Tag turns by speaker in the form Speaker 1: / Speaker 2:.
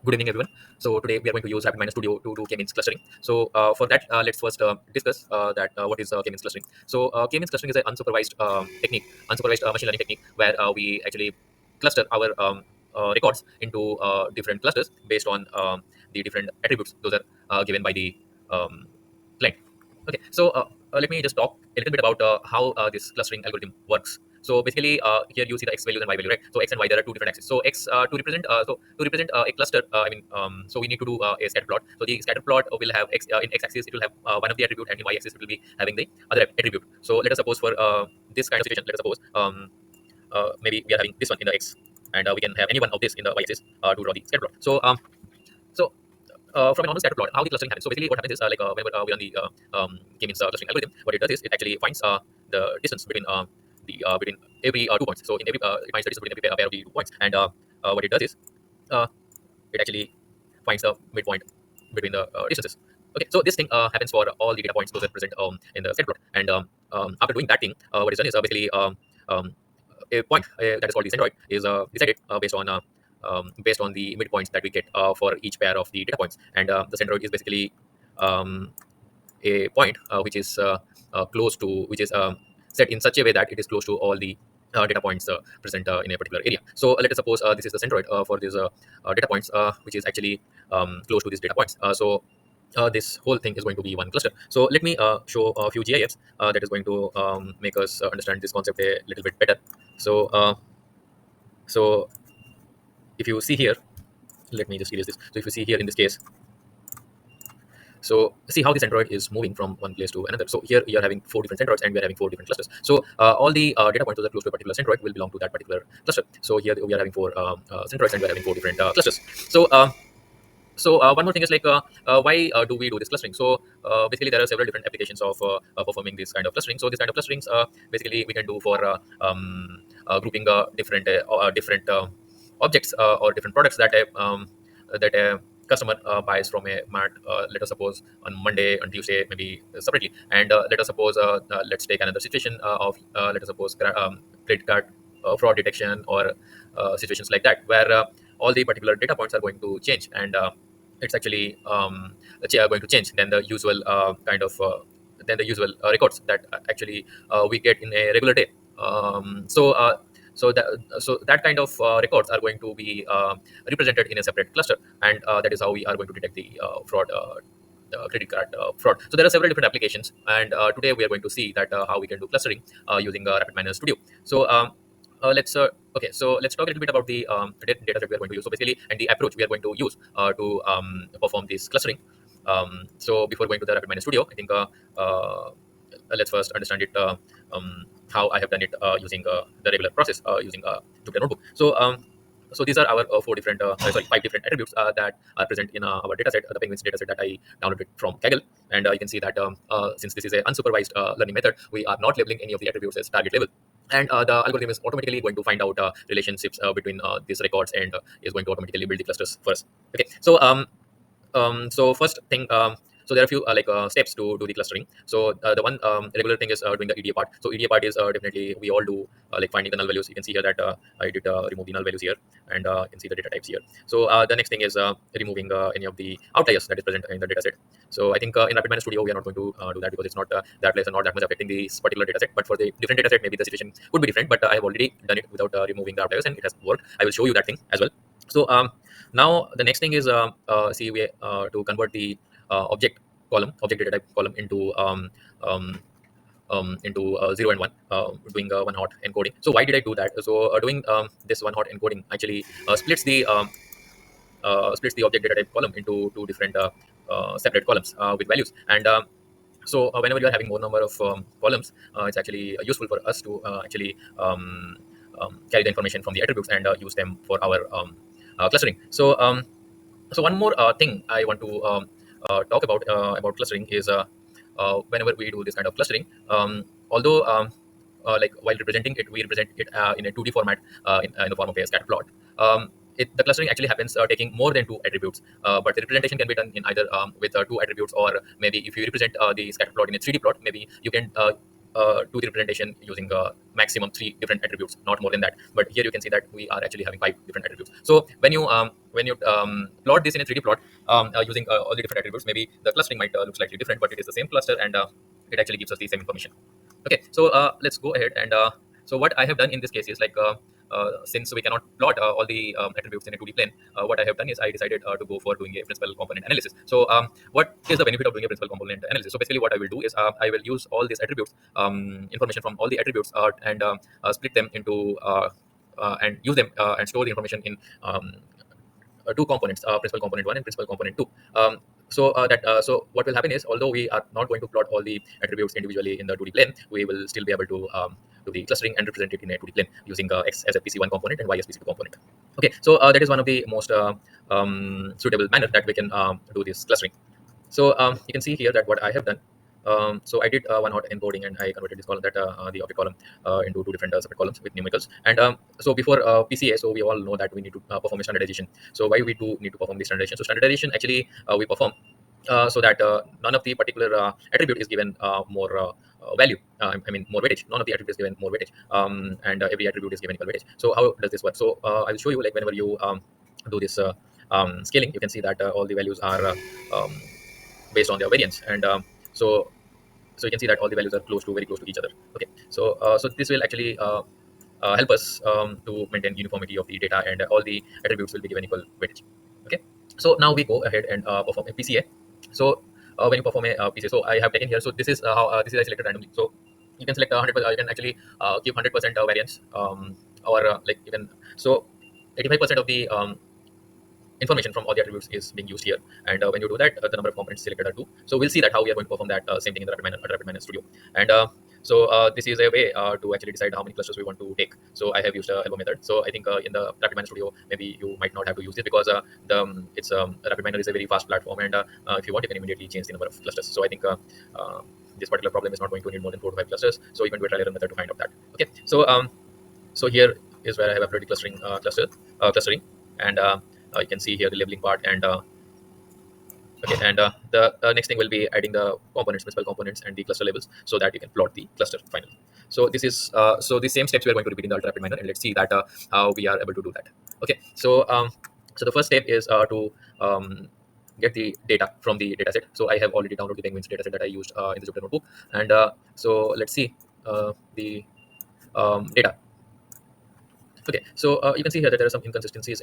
Speaker 1: Good evening, everyone. So today we are going to use rapidminer studio to do k-means clustering. So for that, let's first discuss that what is k-means clustering. So k-means clustering is an unsupervised technique, unsupervised machine learning technique, where we actually cluster our records into different clusters based on the different attributes those are given by the um, client. Okay, so let me just talk a little bit about how this clustering algorithm works. So basically, here you see the x values and y value, right? So x and y, there are two different axes. So x to represent a cluster, so we need to do a scatter plot. So the scatter plot will have x in x-axis, it will have one of the attribute, and in y-axis it will be having the other attribute. So let us suppose for this kind of situation, let us suppose maybe we are having this one in the x, and we can have any one of this in the y-axis to draw the scatter plot. So from a normal scatter plot, how the clustering happens. So basically, what happens is whenever we run the k-means clustering algorithm, what it does is it actually finds the distance between every 2 points. So in every it finds the distance between every pair of the 2 points, and what it does is uh, it actually finds the midpoint between the distances. Okay, so this thing happens for all the data points those are present in the scatter plot, and after doing that thing, what is done is basically um, a point that is called the centroid is decided based on the midpoints that we get for each pair of the data points, and the centroid is basically um, a point which is close to which is set in such a way that it is close to all the data points present in a particular area. So let us suppose this is the centroid for these data points, which is actually close to these data points. This whole thing is going to be one cluster. So let me show a few GIFs that is going to make us understand this concept a little bit better. So if you see here, let me just erase this. So if you see here in this case, so see how this centroid is moving from one place to another. So here you are having four different centroids, and we are having four different clusters. So all the data points that are close to a particular centroid will belong to that particular cluster. So here we are having four centroids, and we are having four different clusters. So one more thing is why do we do this clustering? So basically, there are several different applications of performing this kind of clustering. So this kind of clusterings basically we can do for grouping different objects or different products that a customer buys from a mart. Let us suppose on Monday, on Tuesday, maybe separately. And let us suppose let's take another situation of let us suppose credit card fraud detection, or situations like that, where all the particular data points are going to change, and it's actually going to change than the usual records that actually we get in a regular day. Um, so uh, so that so that kind of records are going to be represented in a separate cluster, and that is how we are going to detect the credit card fraud. So there are several different applications, and today we are going to see that how we can do clustering using rapidminer studio. So let's okay, so let's talk a little bit about the data that we are going to use. So basically, and the approach we are going to use to perform this clustering. So before going to the rapidminer studio, I think let's first understand it how I have done it using the regular process using Jupyter Notebook. So these are our five different attributes that are present in our dataset, the penguins dataset that I downloaded from Kaggle. And you can see that since this is an unsupervised learning method, we are not labeling any of the attributes as target label. And the algorithm is automatically going to find out relationships between these records, and is going to automatically build the clusters first. Okay, so first thing, so there are a few steps to do the clustering. So the one regular thing is doing the EDA part. So EDA part is definitely we all do, like finding the null values. You can see here that I did remove the null values here, and you can see the data types here. So the next thing is removing any of the outliers that is present in the data set. So I think in rapidminer studio we are not going to do that, because it's not that less and not that much affecting this particular data set. But for the different data set, maybe the situation could be different, but I have already done it without removing the outliers, and it has worked. I will show you that thing as well. So now the next thing is see we to convert the object data type column into 0 and 1, doing one hot encoding. So why did I do that? So doing this one hot encoding actually splits the object data type column into two different separate columns with values. And whenever you are having more number of columns, it's actually useful for us to actually carry the information from the attributes and use them for our clustering. So one more thing I want to talk about clustering is whenever we do this kind of clustering, although like while representing it, we represent it in a 2D format in the form of a scatter plot. The clustering actually happens taking more than two attributes, but the representation can be done in either with two attributes, or maybe if you represent the scatter plot in a 3D plot, maybe you can do the representation using maximum three different attributes, not more than that. But here you can see that we are actually having five different attributes. So when you plot this in a 3D plot using all the different attributes, maybe the clustering might look slightly different, but it is the same cluster, and it actually gives us the same information. Okay, so let's go ahead and so what I have done in this case is like since we cannot plot all the attributes in a 2D plane, what I have done is I decided to go for doing a principal component analysis. So what is the benefit of doing a principal component analysis? So basically what I will do is I will use all these attributes, information from all the attributes, and split them into and use them and store the information in two components, principal component 1 and principal component 2. So what will happen is, although we are not going to plot all the attributes individually in the 2D plane, we will still be able to do the clustering and represent it in a 2D plane using x as a PC1 component and y as PC2 component. Okay, so that is one of the most suitable manner that we can do this clustering. So you can see here that what I have done. So I did one hot encoding, and I converted this column, the object column, into two different separate columns with numericals. And so before PCA, so we all know that we need to perform a standardization. So why we do need to perform the standardization? So standardization actually we perform so that none of the particular attribute is given more value. I mean more weightage. None of the attributes is given more weightage, and every attribute is given equal weightage. So how does this work? So I will show you, like whenever you do this scaling, you can see that all the values are based on their variance, and so you can see that all the values are very close to each other. Okay, so so this will actually help us to maintain uniformity of the data, and all the attributes will be given equal weightage. Okay, so now we go ahead and perform a PCA. So when you perform a PCA, so I have taken here, so this is how this is I selected randomly. So you can select 100%, you can actually give 100% variance, or like even so 85% of the information from all the attributes is being used here. And when you do that, the number of components selected are 2. So we'll see that how we are going to perform that same thing in the rapidminer studio. And so this is a way to actually decide how many clusters we want to take. So I have used a elbow method. So I think in the rapidminer studio, maybe you might not have to use this, because it's rapidminer is a very fast platform, and if you want, you can immediately change the number of clusters. So I think this particular problem is not going to need more than 4 to 5 clusters. So you can do a trial error method to find out that. Okay, so so here is where I have applied the clustering, and you can see here the labeling part, and okay, and the next thing will be adding the components, principal components, and the cluster labels, so that you can plot the cluster finally. So this is so the same steps we are going to repeat in the ultra rapid miner, and let's see that how we are able to do that. Okay, so so the first step is to get the data from the dataset. So I have already downloaded the penguins dataset that I used in the Jupyter notebook, and so let's see the data. Okay, so you can see here that there are some inconsistencies